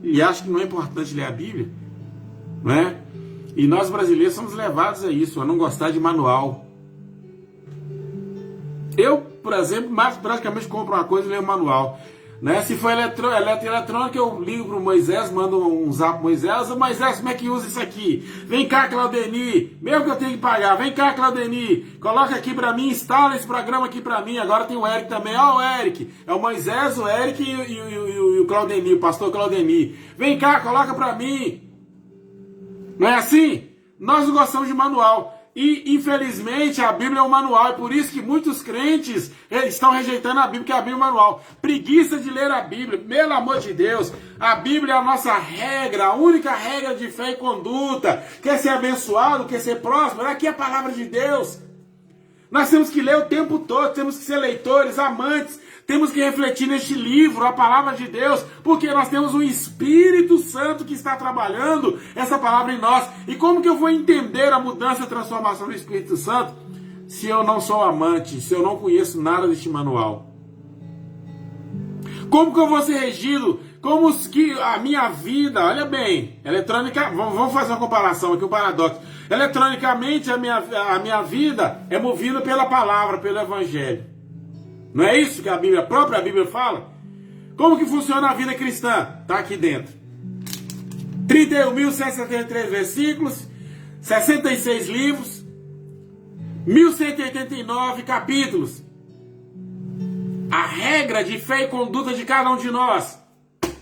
e acha que não é importante ler a Bíblia, não é? E nós brasileiros somos levados a isso, a não gostar de manual. Eu, por exemplo, praticamente compro uma coisa e leio o manual. Né? Se for eletrônica, eu ligo para o Moisés, mando um zap para Moisés. Moisés, como é que usa isso aqui? Vem cá, Claudeni, mesmo que eu tenha que pagar. Vem cá, Claudeni, coloca aqui para mim, instala esse programa aqui para mim. Agora tem o Eric também. Ó, o Eric, é o Moisés, o Eric e o Claudeni, o pastor Claudeni. Vem cá, coloca para mim. Não é assim? Nós não gostamos de manual. E, infelizmente, a Bíblia é um manual. É por isso que muitos crentes estão rejeitando a Bíblia, que a Bíblia é um manual. Preguiça de ler a Bíblia. Pelo amor de Deus. A Bíblia é a nossa regra, a única regra de fé e conduta. Quer ser abençoado, quer ser próspero? Aqui é a palavra de Deus. Nós temos que ler o tempo todo, temos que ser leitores, amantes. Temos que refletir neste livro, a palavra de Deus, porque nós temos o Espírito Santo que está trabalhando essa palavra em nós. E como que eu vou entender a mudança e a transformação do Espírito Santo se eu não sou amante, se eu não conheço nada deste manual? Como que eu vou ser regido? Como que a minha vida, olha bem, eletrônica, vamos fazer uma comparação aqui, um paradoxo. Eletronicamente a minha vida é movida pela palavra, pelo Evangelho. Não é isso que a própria Bíblia fala? Como que funciona a vida cristã? Está aqui dentro. 31.173 versículos, 66 livros, 1.189 capítulos. A regra de fé e conduta de cada um de nós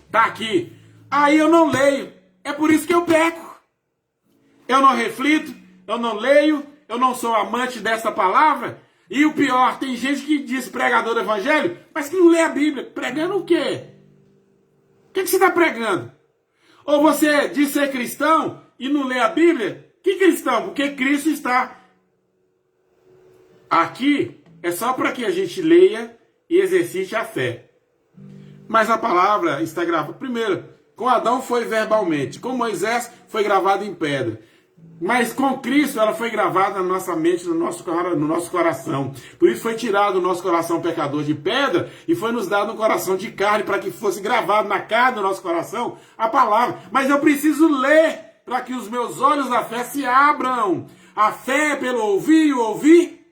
está aqui. Aí eu não leio. É por isso que eu peco. Eu não reflito, eu não leio, eu não sou amante dessa palavra. E o pior, tem gente que diz pregador do Evangelho, mas que não lê a Bíblia. Pregando o quê? O que você está pregando? Ou você diz ser cristão e não lê a Bíblia? Que cristão? Porque Cristo está aqui. É só para que a gente leia e exercite a fé. Mas a palavra está gravada. Primeiro, com Adão foi verbalmente. Com Moisés foi gravada em pedra. Mas com Cristo ela foi gravada na nossa mente, no nosso coração. Por isso foi tirado do nosso coração pecador de pedra e foi nos dado um coração de carne para que fosse gravado na carne do nosso coração a palavra. Mas eu preciso ler para que os meus olhos da fé se abram. A fé é pelo ouvir e ouvir.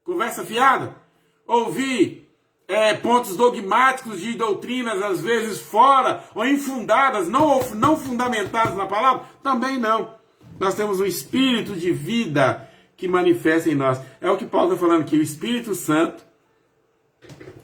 Conversa fiada. Ouvir pontos dogmáticos de doutrinas às vezes fora ou infundadas, não fundamentadas na palavra. Também não. Nós temos um espírito de vida que manifesta em nós. É o que Paulo está falando aqui, o Espírito Santo,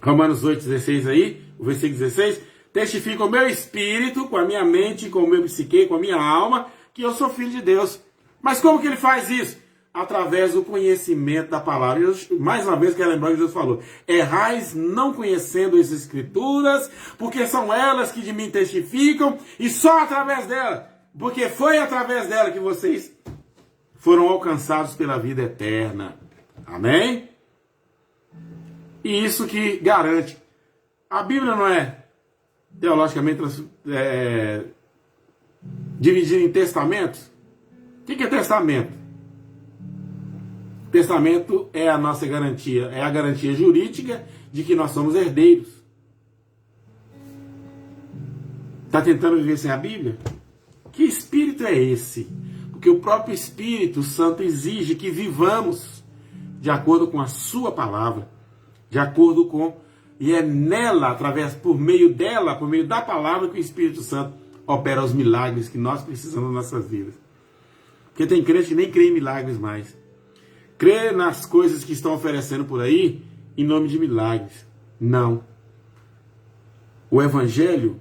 Romanos 8,16 aí, o versículo 16, testifica o meu espírito, com a minha mente, com o meu psique, com a minha alma, que eu sou filho de Deus. Mas como que ele faz isso? Através do conhecimento da palavra. Eu, mais uma vez, quero lembrar que Jesus falou: errais não conhecendo as Escrituras, porque são elas que de mim testificam, e só através dela. Porque foi através dela que vocês foram alcançados pela vida eterna. Amém? E isso que garante. A Bíblia não é teologicamente dividida em testamentos? O que é testamento? Testamento é a nossa garantia, é a garantia jurídica de que nós somos herdeiros. Está tentando viver sem a Bíblia? Que espírito é esse? Porque o próprio Espírito Santo exige que vivamos de acordo com a sua palavra, de acordo com... E é nela, por meio dela, por meio da palavra, que o Espírito Santo opera os milagres que nós precisamos nas nossas vidas. Porque tem crente que nem crê em milagres mais. Crê nas coisas que estão oferecendo por aí em nome de milagres. Não. O Evangelho,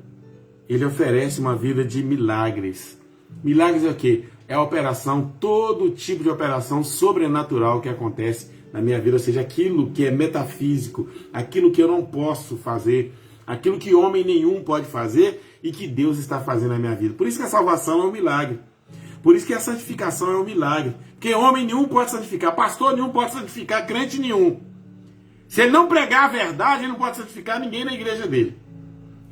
ele oferece uma vida de milagres. Milagres é o quê? É a operação, todo tipo de operação sobrenatural que acontece na minha vida, ou seja, aquilo que é metafísico, aquilo que eu não posso fazer, aquilo que homem nenhum pode fazer e que Deus está fazendo na minha vida. Por isso que a salvação é um milagre. Por isso que a santificação é um milagre. Porque homem nenhum pode santificar, pastor nenhum pode santificar, crente nenhum. Se ele não pregar a verdade, ele não pode santificar ninguém na igreja dele.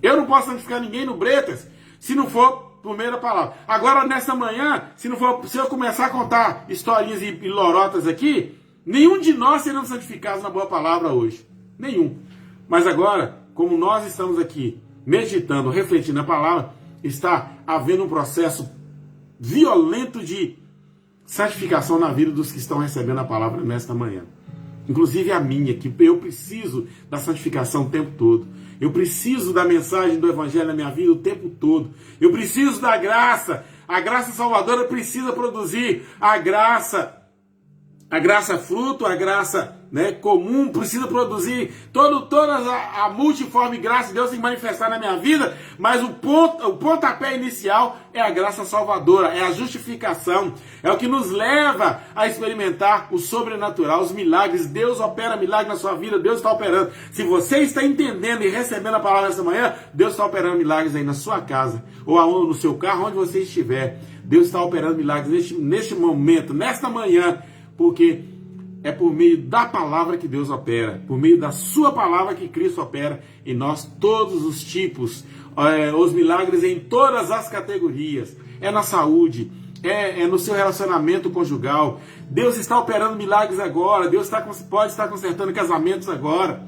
Eu não posso santificar ninguém no Bretas, se não for por meio da palavra. Agora, nessa manhã, se eu começar a contar historinhas e lorotas aqui, nenhum de nós seremos santificados na boa palavra hoje. Nenhum. Mas agora, como nós estamos aqui meditando, refletindo a palavra, está havendo um processo violento de santificação na vida dos que estão recebendo a palavra nesta manhã. Inclusive a minha, que eu preciso da santificação o tempo todo. Eu preciso da mensagem do Evangelho na minha vida o tempo todo. Eu preciso da graça. A graça salvadora precisa produzir a graça fruto, a graça, né, comum, precisa produzir toda a multiforme graça de Deus se manifestar na minha vida, mas o pontapé inicial é a graça salvadora, é a justificação, é o que nos leva a experimentar o sobrenatural, os milagres. Deus opera milagre na sua vida, Deus está operando. Se você está entendendo e recebendo a palavra essa manhã, Deus está operando milagres aí na sua casa, ou no seu carro, onde você estiver. Deus está operando milagres neste momento, nesta manhã, porque é por meio da palavra que Deus opera, por meio da sua palavra que Cristo opera em nós todos os tipos, os milagres em todas as categorias. É na saúde, é no seu relacionamento conjugal. Deus está operando milagres agora, Deus pode estar consertando casamentos agora.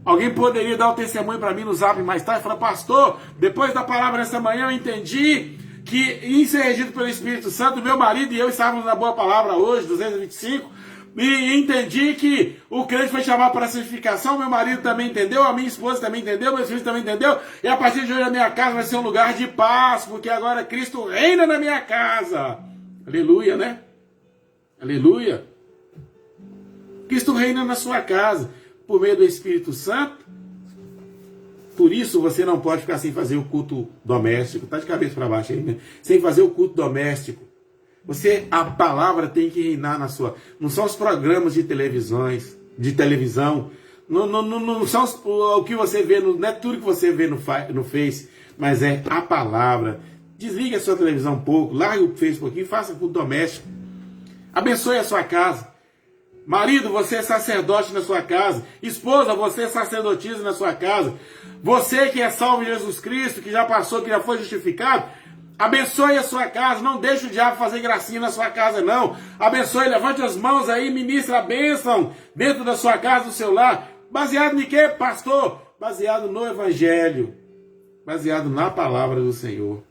Alguém poderia dar o testemunho para mim no Zap mais tarde e falar: pastor, depois da palavra nessa manhã eu entendi que, em ser regido pelo Espírito Santo, meu marido e eu estávamos na boa palavra hoje, 225, e entendi que o crente foi chamar para a santificação, meu marido também entendeu, a minha esposa também entendeu, meus filhos também entendeu, e a partir de hoje a minha casa vai ser um lugar de paz, porque agora Cristo reina na minha casa. Aleluia, né? Aleluia. Cristo reina na sua casa, por meio do Espírito Santo. Por isso você não pode ficar sem fazer o culto doméstico. Está de cabeça para baixo aí, né? Sem fazer o culto doméstico. A palavra tem que reinar na sua... Não são os programas de televisão. Não são o que você vê, não é tudo que você vê no Face, mas é a palavra. Desligue a sua televisão um pouco, largue o Face um pouquinho, faça o culto doméstico. Abençoe a sua casa. Marido, você é sacerdote na sua casa. Esposa, você é sacerdotisa na sua casa. Você que é salvo em Jesus Cristo, que já passou, que já foi justificado, abençoe a sua casa. Não deixe o diabo fazer gracinha na sua casa, não. Abençoe, levante as mãos aí, ministre a bênção dentro da sua casa, do seu lar. Baseado em quê, pastor? Baseado no Evangelho. Baseado na palavra do Senhor.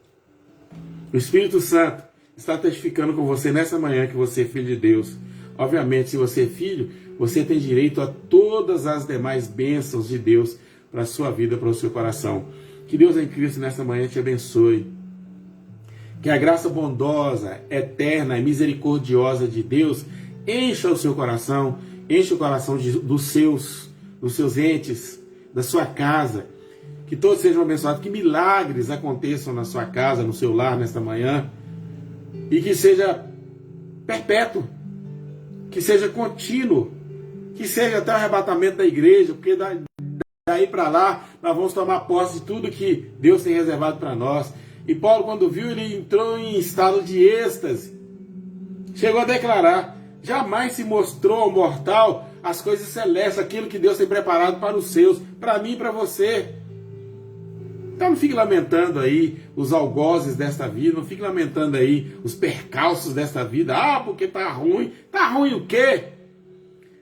O Espírito Santo está testificando com você nessa manhã que você é filho de Deus. Obviamente, se você é filho, você tem direito a todas as demais bênçãos de Deus para a sua vida, para o seu coração. Que Deus em Cristo nessa manhã te abençoe. Que a graça bondosa, eterna e misericordiosa de Deus encha o seu coração, encha o coração dos seus entes, da sua casa. Que todos sejam abençoados, que milagres aconteçam na sua casa, no seu lar nesta manhã. E que seja perpétuo. Que seja contínuo, que seja até o arrebatamento da igreja, porque daí para lá nós vamos tomar posse de tudo que Deus tem reservado para nós. E Paulo, quando viu, ele entrou em estado de êxtase. Chegou a declarar: jamais se mostrou ao mortal as coisas celestes, aquilo que Deus tem preparado para os seus, para mim e para você. Então não fique lamentando aí os algozes desta vida, não fique lamentando aí os percalços desta vida. Ah, porque tá ruim. Tá ruim o quê?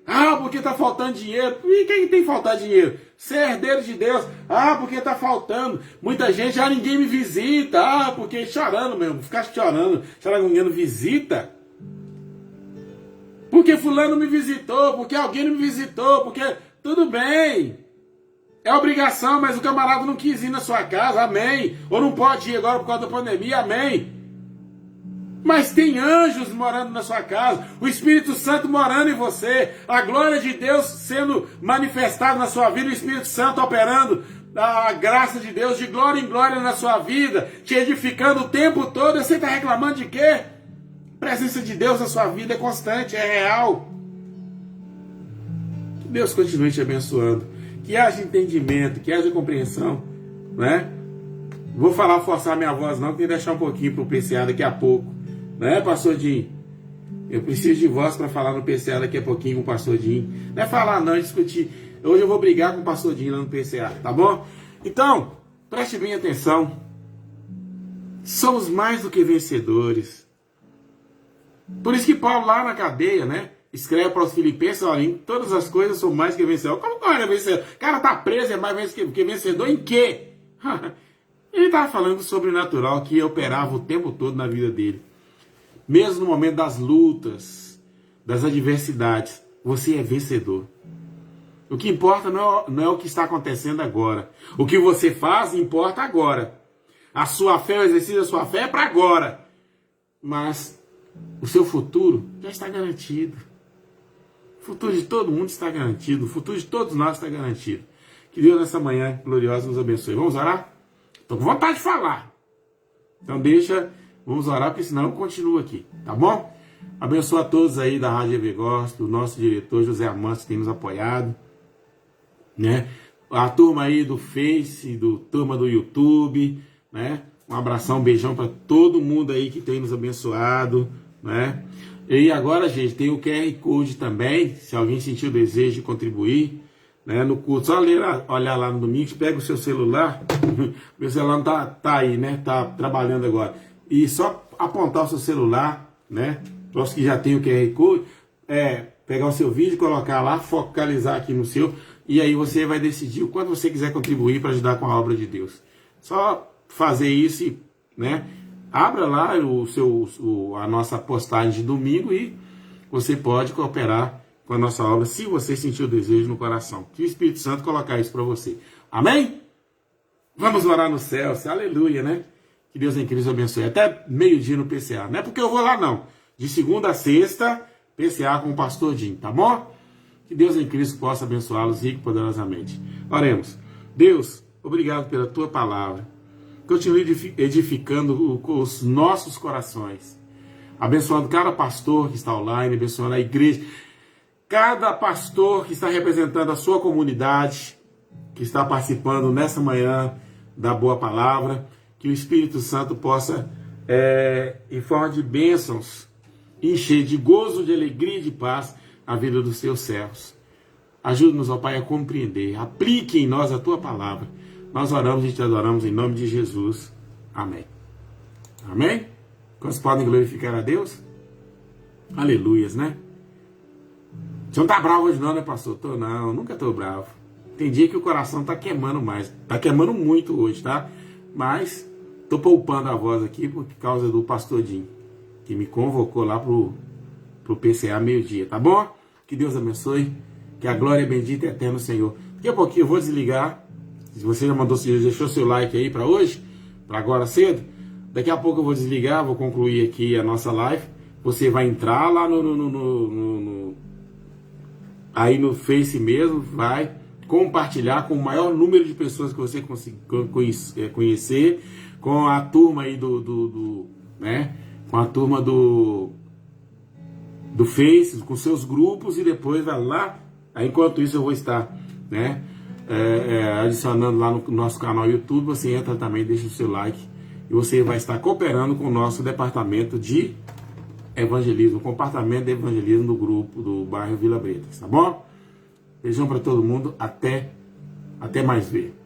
Ah, porque tá faltando dinheiro. E quem tem faltado dinheiro? Ser herdeiro de Deus. Ah, porque tá faltando. Muita gente, ninguém me visita. Ah, porque chorando mesmo, ficar chorando, choragunhando visita. Porque fulano me visitou, porque alguém não me visitou, porque... Tudo bem. É obrigação, mas o camarada não quis ir na sua casa, amém. Ou não pode ir agora por causa da pandemia, amém. Mas tem anjos morando na sua casa, o Espírito Santo morando em você, a glória de Deus sendo manifestada na sua vida, o Espírito Santo operando a graça de Deus de glória em glória na sua vida, te edificando o tempo todo. Você está reclamando de quê? A presença de Deus na sua vida é constante, é real. Que Deus continue te abençoando, que haja entendimento, que haja compreensão, né? Vou falar, forçar minha voz não, que tem que deixar um pouquinho para o PCA daqui a pouco, né, pastor Dinho? Eu preciso de voz para falar no PCA daqui a pouquinho com o pastor Dinho. Não é falar não, é discutir. Hoje eu vou brigar com o pastor Dinho lá no PCA, tá bom? Então, preste bem atenção. Somos mais do que vencedores. Por isso que Paulo lá na cadeia, né, escreve para os filipenses, olha, em todas as coisas sou mais que vencedor. Como não é vencedor? O cara tá preso, é mais que vencedor em quê? Ele estava falando do sobrenatural que operava o tempo todo na vida dele. Mesmo no momento das lutas, das adversidades, você é vencedor. O que importa não é o que está acontecendo agora. O que você faz importa agora. A sua fé, o exercício da sua fé é para agora. Mas o seu futuro já está garantido. O futuro de todo mundo está garantido. O futuro de todos nós está garantido. Que Deus nessa manhã gloriosa nos abençoe. Vamos orar? Estou com vontade de falar. Então vamos orar, porque senão eu continuo aqui, tá bom? Abençoa a todos aí da Rádio EV Gospel, o nosso diretor José Amâncio, que tem nos apoiado, né? A turma aí do Face, turma do YouTube, né? Um abração, um beijão para todo mundo aí que tem nos abençoado, né? E agora, gente, tem o QR Code também, se alguém sentir o desejo de contribuir, né, no culto. Só olhar lá no domingo, pega o seu celular, meu celular não tá aí, né? Tá trabalhando agora. E só apontar o seu celular, né? Para os que já tem o QR Code, pegar o seu vídeo, colocar lá, focalizar aqui no seu, e aí você vai decidir o quanto você quiser contribuir para ajudar com a obra de Deus. Só fazer isso, né? Abra lá a nossa postagem de domingo e você pode cooperar com a nossa obra, se você sentir o desejo no coração. Que o Espírito Santo colocar isso para você. Amém? Vamos orar no céu, aleluia, né? Que Deus em Cristo abençoe. Até meio-dia no PCA. Não é porque eu vou lá, não. De segunda a sexta, PCA com o pastor Dinho, tá bom? Que Deus em Cristo possa abençoá-los rico e poderosamente. Oremos. Deus, obrigado pela tua palavra. Continue edificando os nossos corações. Abençoando cada pastor que está online, abençoando a igreja. Cada pastor que está representando a sua comunidade, que está participando nessa manhã da boa palavra, que o Espírito Santo possa, em forma de bênçãos, encher de gozo, de alegria e de paz a vida dos seus servos. Ajude-nos, ó Pai, a compreender. Aplique em nós a tua palavra. Nós oramos e te adoramos em nome de Jesus. Amém. Amém? Quantos podem glorificar a Deus? Aleluias, né? Você não tá bravo hoje não, né, pastor? Não, nunca tô bravo. Tem dia que o coração tá queimando mais. Tá queimando muito hoje, tá? Mas tô poupando a voz aqui por causa do pastor Dinho, que me convocou lá pro PCA meio-dia, tá bom? Que Deus abençoe. Que a glória bendita e eterna do Senhor. Daqui a pouquinho eu vou desligar. Se você já deixou seu like aí para hoje, para agora cedo, daqui a pouco eu vou desligar, vou concluir aqui a nossa live. Você vai entrar lá aí no Face mesmo, vai compartilhar com o maior número de pessoas que você conseguir conhecer, com a turma aí né? Com a turma do Face, com seus grupos, e depois vai lá. Enquanto isso eu vou estar, né, adicionando lá no nosso canal YouTube. Você entra também, deixa o seu like, e você vai estar cooperando com o nosso departamento de evangelismo, compartimento de evangelismo do grupo do bairro Vila Bretas, tá bom? Beijão para todo mundo, até mais ver.